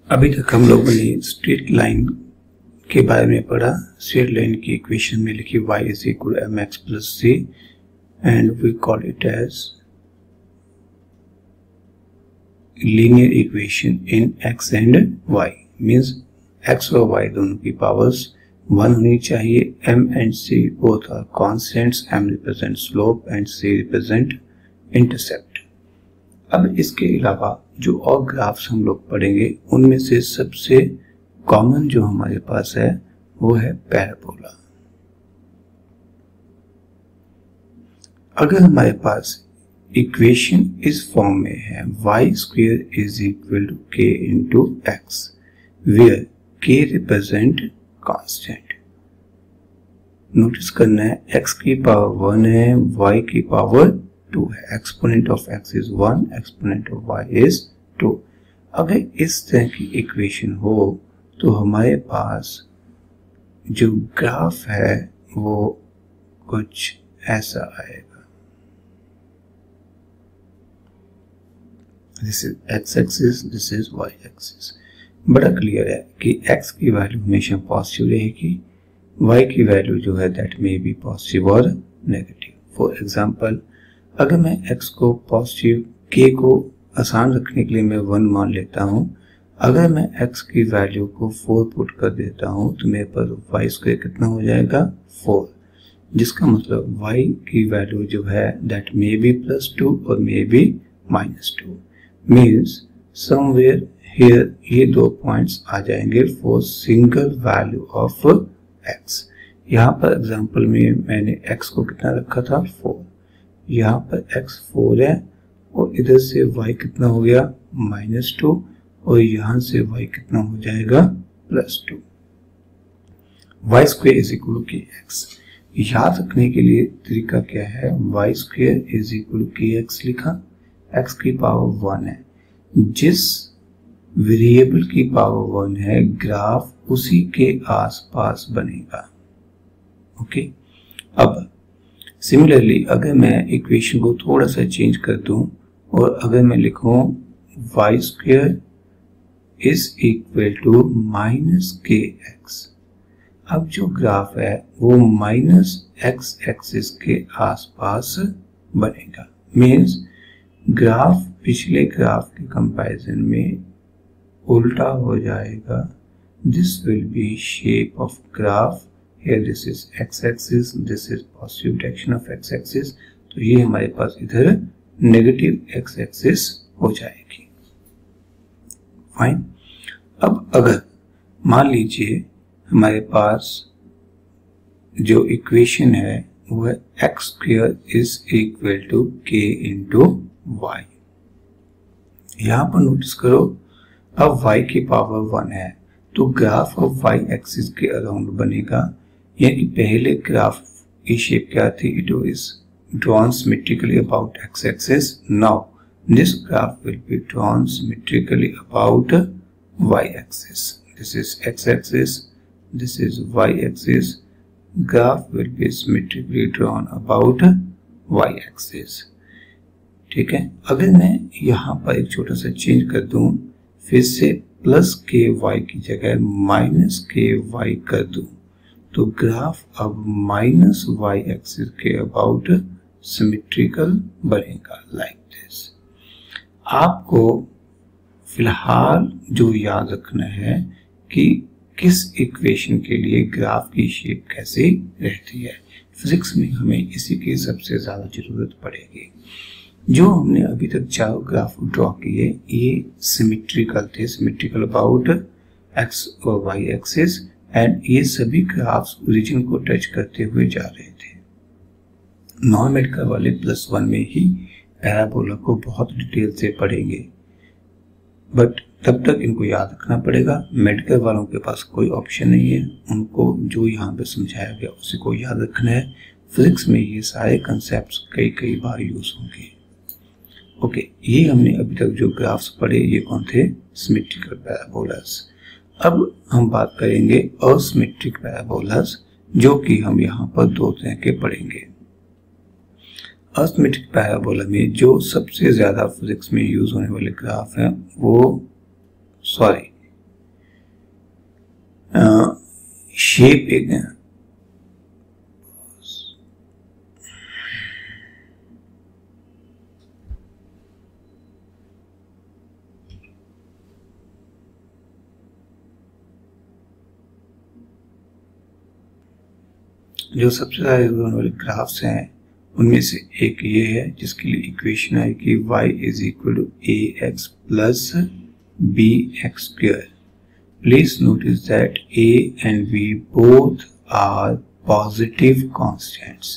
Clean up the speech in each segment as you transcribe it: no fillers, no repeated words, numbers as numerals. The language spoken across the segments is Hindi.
अभी तक हम लोगों ने स्ट्रेट लाइन के बारे में पढ़ा। स्ट्रेट लाइन की इक्वेशन में लिखी y is equal to mx plus c and we call it as linear equation in x and y, means x और y दोनों की पावर्स 1 होनी चाहिए। m and c both are constants, m represent slope and c represent intercept। अब इसके अलावा जो और ग्राफ्स हम लोग पढ़ेंगे उनमें से सबसे कॉमन जो हमारे पास है वो है पैराबोला। अगर हमारे पास इक्वेशन इस फॉर्म में है y square is equal to k into x, where k represent constant. Notice करना है x की पावर 1 है, y की पावर 2 है। Exponent of x is 1, exponent of y is 2। अगर इस तरह की इक्वेशन हो तो हमारे पास जो ग्राफ है वो कुछ ऐसा आएगा। This is x axis, this is y axis. बड़ा क्लियर है कि x की वैल्यू हमेशा पॉजिटिव रहेगी, y की वैल्यू जो है दैट मे बी पॉजिटिव और नेगेटिव। फॉर एग्जांपल, अगर मैं x को पॉजिटिव, k को आसान रखने के लिए मैं 1 मान लेता हूं, अगर मैं x की वैल्यू को 4 पुट कर देता हूं तो मेरे पास y स्क्वायर कितना हो जाएगा 4, जिसका मतलब y की वैल्यू जो है दैट मे बी +2 और may be -2, means somewhere here ये 2 पॉइंट्स आ जाएंगे for single value of x। यहाँ पर एग्जांपल में मैंने x को कितना रखा था 4, यहाँ पर x 4 है और इधर से y कितना हो गया -2 और यहां से y कितना हो जाएगा +2। y square is equal to kx। याद रखने के लिए तरीका क्या है, y square is equal to kx लिखा, x की पावर 1 है, जिस वेरिएबल की पावर 1 है ग्राफ उसी के आसपास बनेगा। ओके, अब सिमिलरली अगर मैं इक्वेशन को थोड़ा सा चेंज कर दूं और अगर मैं लिखूं y square is equal to -kx, अब जो ग्राफ है वो -x एक्सिस के आसपास बनेगा, मीन्स ग्राफ पिछले ग्राफ के कंपैरिजन में उल्टा हो जाएगा। This will be shape of graph, here this is x axis, this is positive direction of x axis, तो ये हमारे पास इधर नेगेटिव x एक्सिस हो जाएगी। फाइन। अब अगर मान लीजिए हमारे पास जो इक्वेशन है वो है x square is equal to k into y। यहां पर नोटिस करो, अब y की पावर 1 है तो ग्राफ ऑफ y एक्सिस के अराउंड बनेगा, यानी पहले ग्राफ की शेप क्या थी, it is drawn symmetrically about x axis. Now this graph will be drawn symmetrically about y axis. This is x axis, this is y axis. Graph will be symmetrically drawn about y axis. ठीक है, अगर मैं यहाँ पर एक छोटा सा चेंज कर दूं, फिर से +ky की जगह -ky कर दूं, तो ग्राफ अब -y एक्सिस के अबाउट सिमेट्रिकल बनेगा लाइक दिस। आपको फिलहाल जो याद रखना है कि किस इक्वेशन के लिए ग्राफ की शेप कैसी रहती है। फिजिक्स में हमें इसी की सबसे ज्यादा जरूरत पड़ेगी। जो हमने अभी तक 4 ग्राफ ड्रॉ किए ये सिमेट्रिकल थे, सिमेट्रिकल अबाउट x और y एक्सिस, एंड ये सभी ग्राफ्स ओरिजिन को टच करते हुए जा रहे थे। नॉन मेडिकल वाले +1 में ही पैराबोला को बहुत डिटेल से पढ़ेंगे, बट तब तक इनको याद रखना पड़ेगा। मेडिकल वालों के पास कोई ऑप्शन नहीं है, उनको जो यहाँ पे समझाया गया उसी को याद रखना है। फिजिक्स में ये सारे कंसेप्ट्स कई बार यूज होंगे। ओके, ये हमने अभी तक जो ग्राफ्स पढ़े ये कौन थे, सिमेट्रिकल पैराबोलास। अब हम बात करेंगे असिमेट्रिक पैराबोलास, जो कि हम यहाँ पर 2 तरह के पढ़ेंगे। असिमेट्रिक पैराबोला में जो सबसे ज्यादा फिजिक्स में यूज होने वाले ग्राफ हैं वो शेप एक जो सबसे ज्यादा यूज वाले ग्राफ्स हैं उनमें से एक ये है जिसके लिए इक्वेशन आएगी y is equal to a x plus b x square. Please notice that a and b both are positive constants।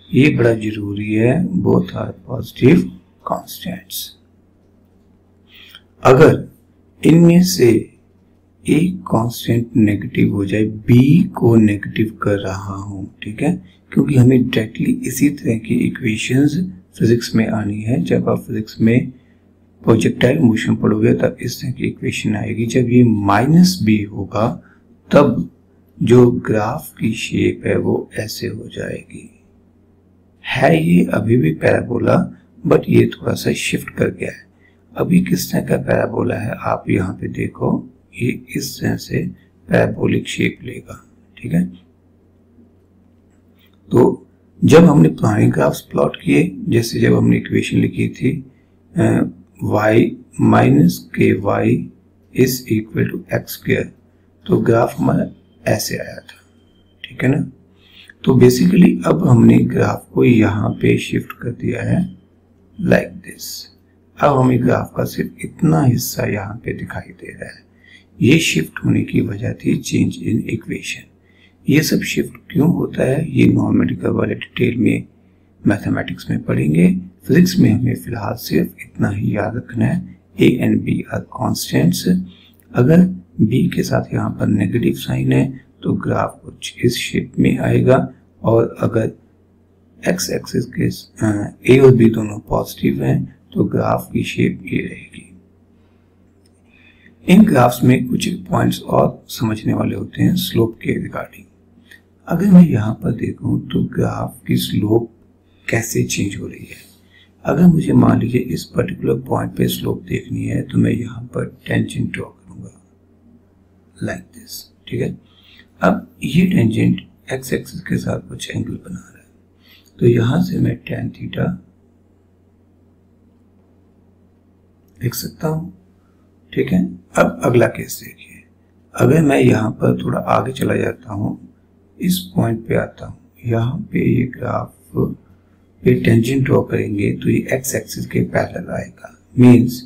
ये बड़ा जरूरी है, both are positive constants। अगर इनमें से एक कांस्टेंट नेगेटिव हो जाए, b को नेगेटिव कर रहा हूं, ठीक है, क्योंकि हमें डायरेक्टली इसी तरह की इक्वेशंस फिजिक्स में आनी है। जब आप फिजिक्स में प्रोजेक्टाइल मोशन पढ़ोगे तब इस तरह की इक्वेशन आएगी। जब ये माइनस बी होगा तब जो ग्राफ की शेप है वो ऐसे हो जाएगी। है ये अभी भी पैराबोला, बट ये थोड़ा सा शिफ्ट कर गया है। अभी किस तरह का पैराबोला है आप यहाँ पे देखो, ये इस तरह से पैराबोलिक शेप लेगा, ठीक है। तो जब हमने पुराने ग्राफ्स प्लॉट किए, जैसे जब हमने इक्वेशन लिखी थी y minus k y is equal to x square, तो ग्राफ हमारा ऐसे आया था, ठीक है ना। तो बेसिकली अब हमने ग्राफ को यहाँ पे शिफ्ट कर दिया है लाइक दिस। अब हमें ग्राफ का सिर्फ इतना हिस्सा यहाँ पे दिखाई दे रहा है। ये शिफ्ट होने की वजह थी चेंज इन इक्वेशन। ये सब शिफ्ट क्यों होता है ये नॉन मेडिकल वाले डिटेल में मैथमेटिक्स में पढ़ेंगे। फिजिक्स में हमें फिलहाल सिर्फ इतना ही याद रखना है, a and b are constants. अगर b के साथ यहाँ पर नेगेटिव साइन है तो ग्राफ कुछ इस शेप में आएगा, और अगर x एक्सिस के a और b दोनों पॉजिटिव हैं तो ग्राफ की शेप ये रहेगी। इन ग्राफ्स में कुछ पॉइंट्स और समझने वाले होते हैं स्लोप के रिगार्डिंग। अगर मैं यहाँ पर देखूं तो ग्राफ की स्लोप कैसे चेंज हो रही है। अगर मुझे मान लीजिए इस पर्टिकुलर पॉइंट पे स्लोप देखनी है तो मैं यहाँ पर टेंजेंट ड्रॉ करूंगा लाइक दिस, ठीक है। अब ये टेंजेंट एक्स एक्सिस के साथ कुछ एंगल बना रहा है, तो यहां से मैं tan थीटा लिख सकता हूं, ठीक है। अब अगला केस देखिए, अगर मैं यहाँ पर थोड़ा आगे चला जाता हूँ, इस पॉइंट पे आता हूँ, यहाँ पे ये ग्राफ पे टेंजेंट ड्रॉ करेंगे तो ये एक्स एक्सिस के पैरेलल आएगा। मींस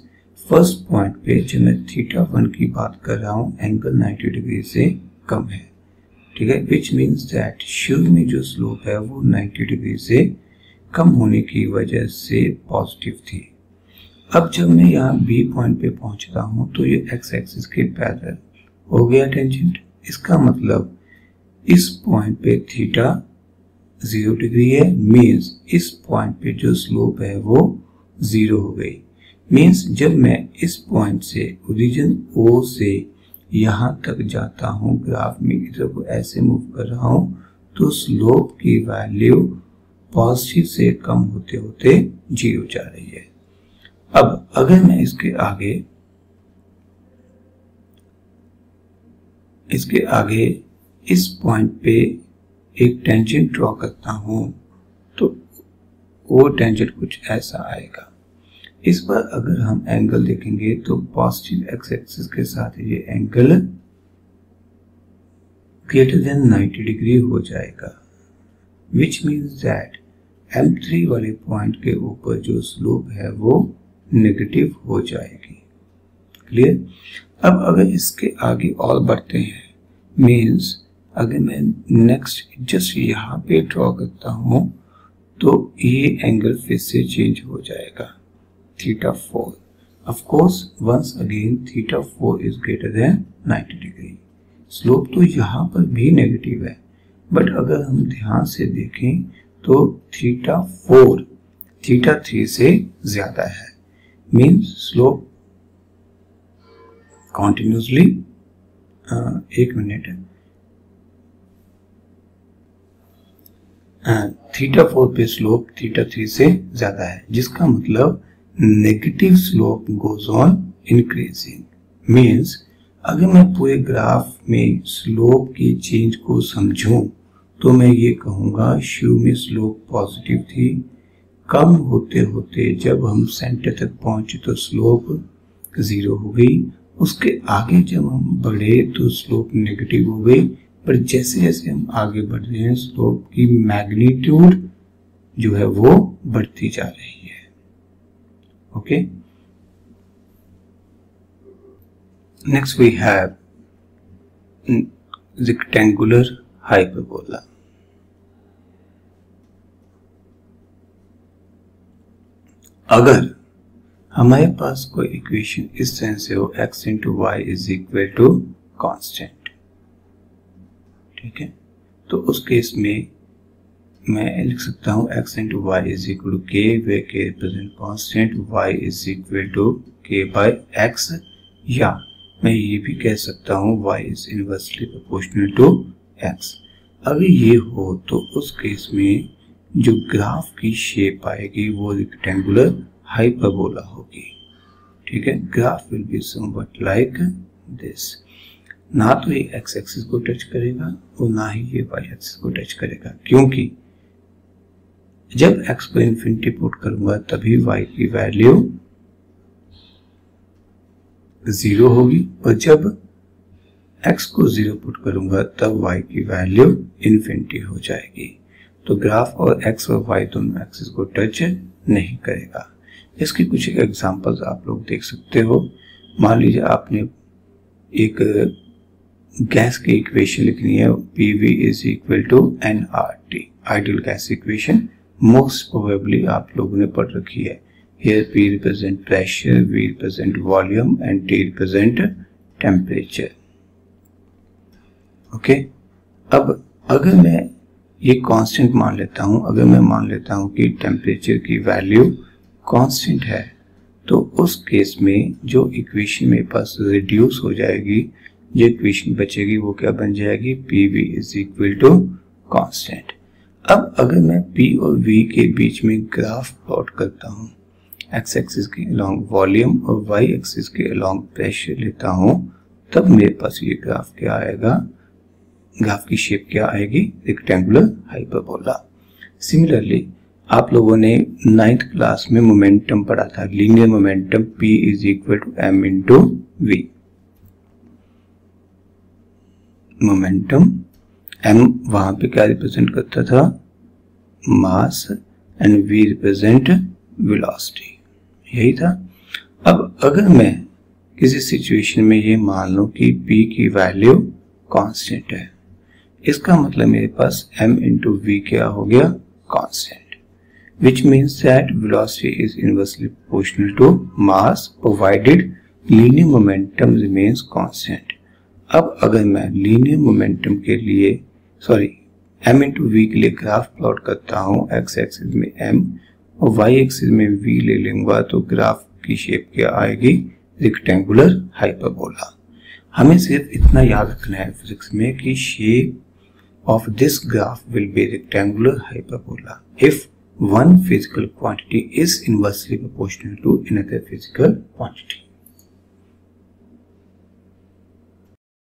फर्स्ट पॉइंट पे जब मैं θ1 की बात कर रहा हूँ एंगल 90 डिग्री से कम है, ठीक है, विच मीन्स दैट शुरू में जो स्लोप है वो 90 डिग्री से कम होने की वजह से पॉजिटिव थी। अब जब मैं यहाँ बी पॉइंट पे पहुंच रहा हूँ तो ये एक्स एक्सिस के पैरेलल हो गया टेंजेंट। इसका मतलब इस पॉइंट पे थीटा 0 डिग्री है, मीन्स इस पॉइंट पे जो स्लोप है वो 0 हो गई। मीन्स जब मैं इस पॉइंट से ओरिजिन ओ से यहाँ तक जाता हूँ, ग्राफ में इधर को ऐसे मूव कर रहा हूँ, तो स्लोप की वैल्यू पॉजिटिव से कम होते होते 0 जा रही है। अब अगर मैं इसके आगे इस पॉइंट पे एक टेंजेंट ड्रॉ करता हूं तो वो टेंजेंट कुछ ऐसा आएगा। इस पर अगर हम एंगल देखेंगे तो पॉजिटिव एक्स एक्सिस के साथ ये एंगल ग्रेटर देन 90 डिग्री हो जाएगा, विच मीन्स दैट M3 वाले पॉइंट के ऊपर जो स्लोप है वो नेगेटिव हो जाएगी। क्लियर। अब अगर इसके आगे और बढ़ते हैं, मीन्स अगर मैं नेक्स्ट जस्ट यहाँ पे ड्रॉ करता हूँ तो ये एंगल फिर से चेंज हो जाएगा θ4। Of course once again θ4 is greater than 90 degree. Slope तो यहाँ पर भी नेगेटिव है, बट अगर हम ध्यान से देखें तो θ4 θ3 से ज्यादा है। मीन्स स्लोप कॉन्टिन्यूसली एक मिनट θ4 पे स्लोप θ3 से ज्यादा है, जिसका मतलब negative slope goes on increasing. Means अगर मैं पूरे ग्राफ में स्लोप के चेंज को समझूं तो मैं ये कहूंगा शुरू में स्लोप पॉजिटिव थी, कम होते होते जब हम सेंटर तक पहुंचे तो स्लोप 0 हो गई, उसके आगे जब हम बढ़े तो स्लोप नेगेटिव हो गई, पर जैसे जैसे हम आगे बढ़ रहे हैं स्लोप की मैग्नीट्यूड जो है वो बढ़ती जा रही है। Okay, next we have rectangular hyperbola. अगर हमारे पास कोई इक्वेशन इस तरह से हो x into y is equal to constant, ठीक है, तो उस केस में मैं लिख सकता हूं x into y is equal to k, where k represent constant, y is equal to k by x, या मैं ये भी कह सकता हूं y is inversely proportional to x। अगर ये हो तो उस केस में जो ग्राफ की शेप आएगी वो रेक्टेंगुलर हाइपरबोला होगी, ठीक है। Graph will be somewhat like this. ना तो ये x एक्सिस को टच करेगा और ना ही ये y एक्सिस को टच करेगा, क्योंकि जब x को इन्फिनिटी पुट करूंगा तभी y की वैल्यू 0 होगी, और जब x को 0 पुट करूंगा तब y की वैल्यू इन्फिनिटी हो जाएगी। तो ग्राफ और x और y दोनों एक्सिस को टच नहीं करेगा। इसकी कुछ एग्जांपल्स आप लोग देख सकते हो। मान लीजिए आपने एक गैस की इक्वेशन लिखनी है, PV is equal to nRT, ideal gas equation, most probably आप लोगों ने पढ़ रखी है। Here P represent pressure, V represent volume and T represent temperature। Okay, अब अगर मैं ये कांस्टेंट मान लेता हूं, अगर मैं मान लेता हूं कि टेम्परेचर की वैल्यू कांस्टेंट है, तो उस केस में जो इक्वेशन मेरे पास रिड्यूस हो जाएगी, जो इक्वेशन बचेगी वो क्या बन जाएगी, PV is equal to constant. अब अगर मैं P और V के बीच में ग्राफ प्लॉट करता हूं, x एक्सिस के अलोंग वॉल्यूम और y एक्सिस के अलोंग प्रेशर लेता हूं, तब मेरे पास ये ग्राफ क्या आएगा, ग्राफ की शेप क्या आएगी, रेक्टेंगुलर हाइपरबोला। सिमिलरली आप लोगों ने 9th क्लास में मोमेंटम पढ़ा था, linear momentum P is equal to m into v. Momentum m वहां पे क्या रिप्रेजेंट करता था, mass, and v represent velocity, यही था। अब अगर मैं किसी सिचुएशन में ये मान लूं कि P की वैल्यू कांस्टेंट है, इसका मतलब मेरे पास m इंटू वी क्या हो गया, constant, which means that velocity is inversely proportional to mass provided linear momentum remains constant। अब अगर मैं linear momentum के लिए m इंटू वी के लिए ग्राफ प्लॉट करता हूँ, x एक्सिस में m और y एक्सिस में v ले लूंगा, तो ग्राफ की शेप क्या आएगी, रेक्टेंगुलर हाइपरबोला। हमें सिर्फ इतना याद रखना है फिजिक्स में कि shape of this graph will be rectangular hyperbola if one physical quantity is inversely proportional to another physical quantity।